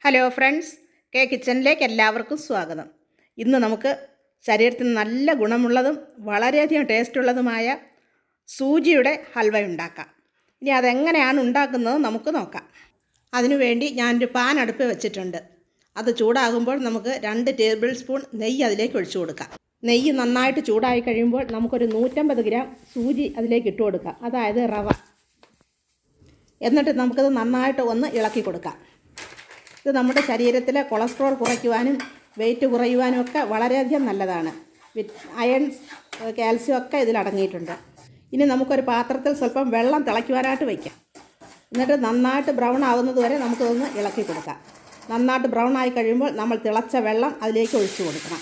Hello friends, K കിച്ചണിലേക്ക് എല്ലാവർക്കും സ്വാഗതം. ഇന്ന് നമുക്ക് ശരീരത്തിന് നല്ല ഗുണമുള്ളതും വളരെയധികം ടേസ്റ്റുള്ളതുമായ സൂജിയുടെ ഹൽവ ഉണ്ടാക്കാം. ഇനി അതെങ്ങനെയാണ് ഉണ്ടാക്കുന്നത് നമുക്ക് നോക്കാം. അതിനുവേണ്ടി ഞാനൊരു പാൻ അടുപ്പ് വെച്ചിട്ടുണ്ട്. അത് ചൂടാകുമ്പോൾ നമുക്ക് 2 ടേബിൾ സ്പൂൺ നെയ്യ് അതിലേക്ക് ഒഴിച്ചു കൊടുക്കാം. നെയ്യ് നന്നായിട്ട് ചൂടായി കഴിയുമ്പോൾ നമുക്കൊരു 150 ഗ്രാം സൂജി അതിലേക്ക് ഇട്ട് കൊടുക്കാം, അതായത് റവ. എന്നിട്ട് നമുക്കത് നന്നായിട്ട് ഒന്ന് ഇളക്കി കൊടുക്കാം. ഇത് നമ്മുടെ ശരീരത്തിലെ കൊളസ്ട്രോൾ കുറയ്ക്കുവാനും വെയിറ്റ് കുറയുവാനും ഒക്കെ വളരെയധികം നല്ലതാണ്. അയൺ, കാൽസ്യം ഒക്കെ ഇതിലടങ്ങിയിട്ടുണ്ട്. ഇനി നമുക്കൊരു പാത്രത്തിൽ സ്വല്പം വെള്ളം തിളയ്ക്കുവാനായിട്ട് വയ്ക്കാം. എന്നിട്ട് നന്നായിട്ട് ബ്രൗൺ ആകുന്നത് വരെ നമുക്കിതൊന്ന് ഇളക്കി കൊടുക്കാം. നന്നായിട്ട് ബ്രൗൺ ആയി കഴിയുമ്പോൾ നമ്മൾ തിളച്ച വെള്ളം അതിലേക്ക് ഒഴിച്ചു കൊടുക്കണം.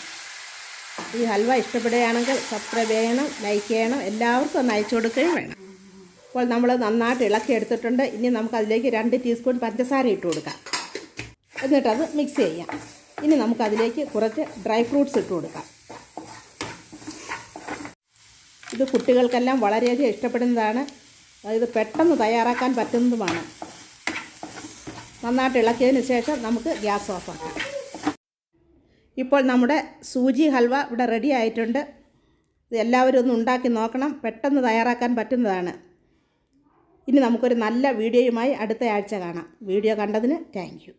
ഈ ഹൽവ ഇഷ്ടപ്പെടുകയാണെങ്കിൽ സബ്സ്ക്രൈബ് ചെയ്യണം, ലൈക്ക് ചെയ്യണം, എല്ലാവർക്കും ഒന്ന് അയച്ചു കൊടുക്കുകയും വേണം. അപ്പോൾ നമ്മൾ നന്നായിട്ട് ഇളക്കി എടുത്തിട്ടുണ്ട്. ഇനി നമുക്കതിലേക്ക് 2 ടീസ്പൂൺ പഞ്ചസാര ഇട്ട് കൊടുക്കാം. എന്നിട്ടത് മിക്സ് ചെയ്യാം. ഇനി നമുക്കതിലേക്ക് കുറച്ച് ഡ്രൈ ഫ്രൂട്ട്സ് ഇട്ട് കൊടുക്കാം. ഇത് കുട്ടികൾക്കെല്ലാം വളരെയധികം ഇഷ്ടപ്പെടുന്നതാണ്. ഇത് പെട്ടെന്ന് തയ്യാറാക്കാൻ പറ്റുന്നതുമാണ്. നന്നായിട്ട് ഇളക്കിയതിന് ശേഷം നമുക്ക് ഗ്യാസ് ഓഫാക്കാം. ഇപ്പോൾ നമ്മുടെ സൂജി ഹൽവ ഇവിടെ റെഡി ആയിട്ടുണ്ട്. ഇത് എല്ലാവരും ഒന്ന് ഉണ്ടാക്കി നോക്കണം, പെട്ടെന്ന് തയ്യാറാക്കാൻ പറ്റുന്നതാണ്. ഇനി നമുക്കൊരു നല്ല വീഡിയോയുമായി അടുത്ത ആഴ്ച കാണാം. വീഡിയോ കണ്ടതിന് താങ്ക് യു.